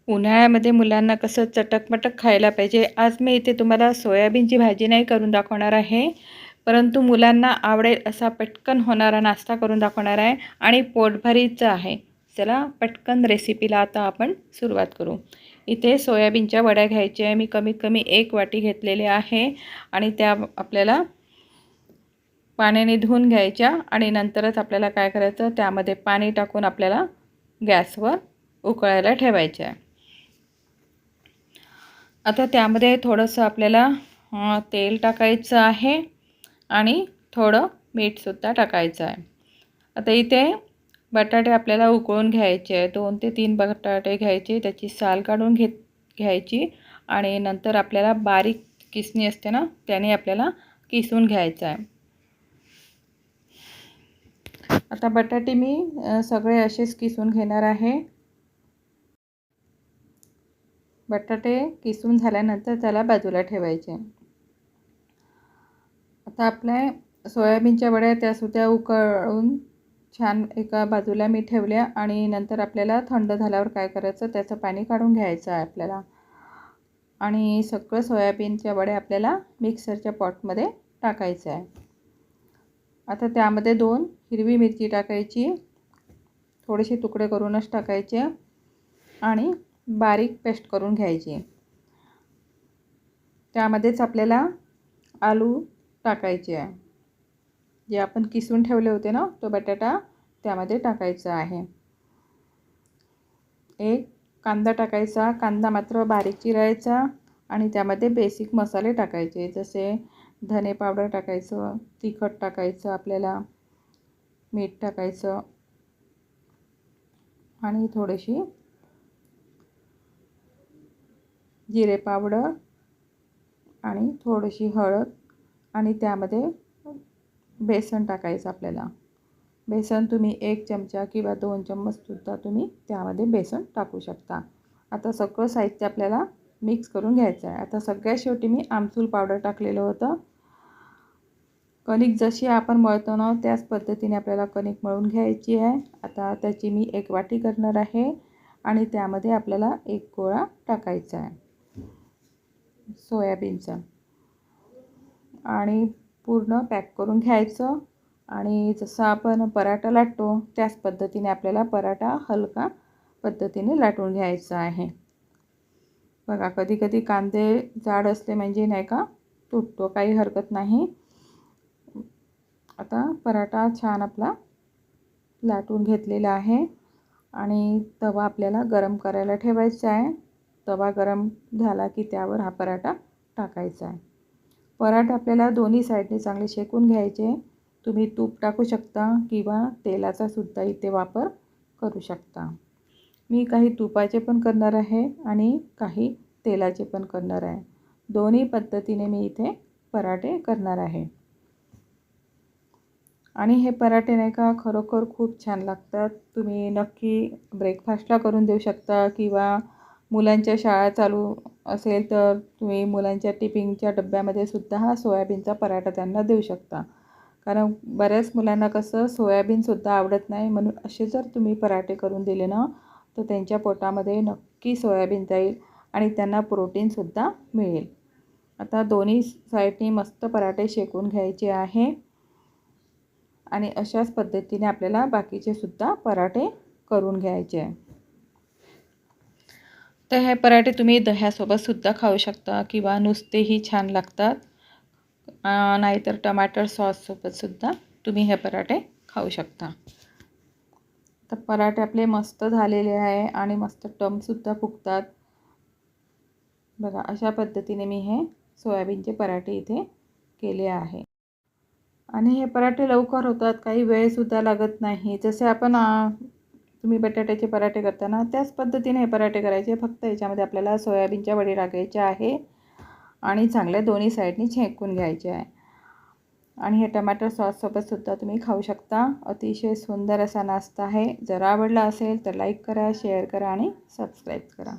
उन्हाळ्यामध्ये मुलांना कसं चटकमटक खायला पाहिजे. आज मी इथे तुम्हाला सोयाबीनची भाजी नाही करून दाखवणार आहे, परंतु मुलांना आवडेल असा पटकन होणारा नाश्ता करून दाखवणार आहे आणि पोटभरीचं आहे. चला पटकन रेसिपीला आता आपण सुरुवात करू. इथे सोयाबीनच्या वड्या घ्यायच्या आहे. मी कमीत कमी 1 वाटी घेतलेले आहे आणि त्या आपल्याला पाण्याने धुवून घ्यायच्या आणि नंतरच आपल्याला काय करायचं, त्यामध्ये पाणी टाकून आपल्याला गॅसवर उकळायला ठेवायचं आहे. आता त्यामध्ये थोडंसं आपल्याला तेल टाकायचं आहे आणि थोडं मीठसुद्धा टाकायचं आहे. आता इथे बटाटे आपल्याला उकळून घ्यायचे आहे. 2 ते 3 बटाटे घ्यायचे, त्याची साल काढून घ्यायची आणि नंतर आपल्याला बारीक किसणी असते ना, त्याने आपल्याला किसून घ्यायचं आहे. आता बटाटे मी सगळे असेच किसून घेणार आहे. बटाटे किसून झाल्यानंतर त्याला बाजूला ठेवायचे. आता आपल्या सोयाबीनच्या वड्या त्यासुद्धा उकळून छान एका बाजूला मी ठेवल्या आणि नंतर आपल्याला थंड झाल्यावर काय करायचं, त्याचं पाणी काढून घ्यायचं आहे आपल्याला आणि सगळं सोयाबीनच्या वड्या आपल्याला मिक्सरच्या पॉटमध्ये टाकायचं आहे. आता त्यामध्ये 2 हिरवी मिरची टाकायची, थोडेसे तुकडे करूनच टाकायचे आणि बारीक पेस्ट करून घ्यायची. त्यामध्येच आपल्याला आलू टाकायचे आहे. जे आपण किसून ठेवले होते ना, तो बटाटा त्यामध्ये टाकायचा आहे. 1 कांदा टाकायचा. कांदा मात्र बारीक चिरायचा आणि त्यामध्ये बेसिक मसाले टाकायचे, जसे धने पावडर टाकायचं, तिखट टाकायचं, आपल्याला मीठ टाकायचं आणि थोडीशी जिरे पावडर आणि थोडीशी हळद आणि त्यामध्ये बेसन टाकायचं आपल्याला. बेसन तुम्ही 1 चमचा किंवा 2 चम्मचसुद्धा तुम्ही त्यामध्ये बेसन टाकू शकता. आता सगळं साहित्य आपल्याला मिक्स करून घ्यायचं आहे. आता सगळ्यात शेवटी मी आमचूर पावडर टाकलेलं होतं. कणिक जशी आपण मळतो ना, त्याच पद्धतीने आपल्याला कणिक मळून घ्यायची आहे. आता त्याची मी 1 वाटी करणार आहे आणि त्यामध्ये आपल्याला 1 गोळा टाकायचा आहे सोयाबीनचा आणि पूर्ण पॅक करून घ्यायचं आणि जसं आपण पराठा लाटतो त्याच पद्धतीने आपल्याला पराठा हलका पद्धतीने लाटून घ्यायचा आहे. बघा, कधी कधी कांदे जाड असले म्हणजे नाही का तुटतो, काही हरकत नाही. आता पराठा छान आपला लाटून घेतलेला आहे आणि तवा आपल्याला गरम करायला ठेवायचा आहे. तवा गरम झाला की त्यावर हा पराठा टाकायचा आहे. पराठा आपल्याला दोन्ही साईडने चांगले शेकून घ्यायचे. तुम्ही तूप टाकू शकता किंवा तेलाचा सुद्धा इथे वापर करू शकता. मी काही तुपाचे पण करणार आहे आणि काही तेलाचे पण करणार आहे. दोन्ही पद्धतीने मी इथे पराठे करणार आहे आणि हे पराठे नाही का खरोखर खूप छान लागतात. तुम्ही नक्की ब्रेकफास्टला करून देऊ शकता किंवा मुलांच्या शाळा चालू असेल तर तुम्ही मुलांच्या टिफिनच्या डब्यामध्ये सुद्धा हा सोयाबीनचा पराठा त्यांना देऊ शकता. कारण बऱ्याच मुलांना कसं सोयाबीनसुद्धा आवडत नाही, म्हणून असे जर तुम्ही पराठे करून दिले ना, तर त्यांच्या पोटामध्ये नक्की सोयाबीन जाईल आणि त्यांना प्रोटीनसुद्धा मिळेल. आता दोन्ही साईडनी मस्त पराठे शेकून घ्यायचे आहे आणि अशाच पद्धतीने आपल्याला बाकीचे सुद्धा पराठे करून घ्यायचे आहे. तर हे पराठे तुम्ही दह्यासोबत सुद्धा खाऊ शकता किंवा नुसतेही छान लागतात. नाहीतर टमाटर सॉससोबत सुद्धा तुम्ही हे पराठे खाऊ शकता. तर पराठे आपले मस्त झालेले आहे आणि मस्त टमसुद्धा फुगतात. बघा, अशा पद्धतीने मी हे सोयाबीनचे पराठे इथे केले आहे आणि हे पराठे लवकर होतात, काही वेळसुद्धा लागत नाही. जसे आपण तुम्ही बटाट्याचे पराठे करताना त्याच पद्धतीने हे पराठे करायचे. फक्त याच्यामध्ये आपल्याला सोयाबीनच्या वडी टाकायच्या आहे आणि चांगल्या दोन्ही साईडनी शेकून घ्यायचे आहे आणि हे टमाटर सॉससोबत सुद्धा तुम्ही खाऊ शकता. अतिशय सुंदर असा नाश्ता आहे. जर आवडला असेल तर लाईक करा, शेअर करा आणि सबस्क्राईब करा.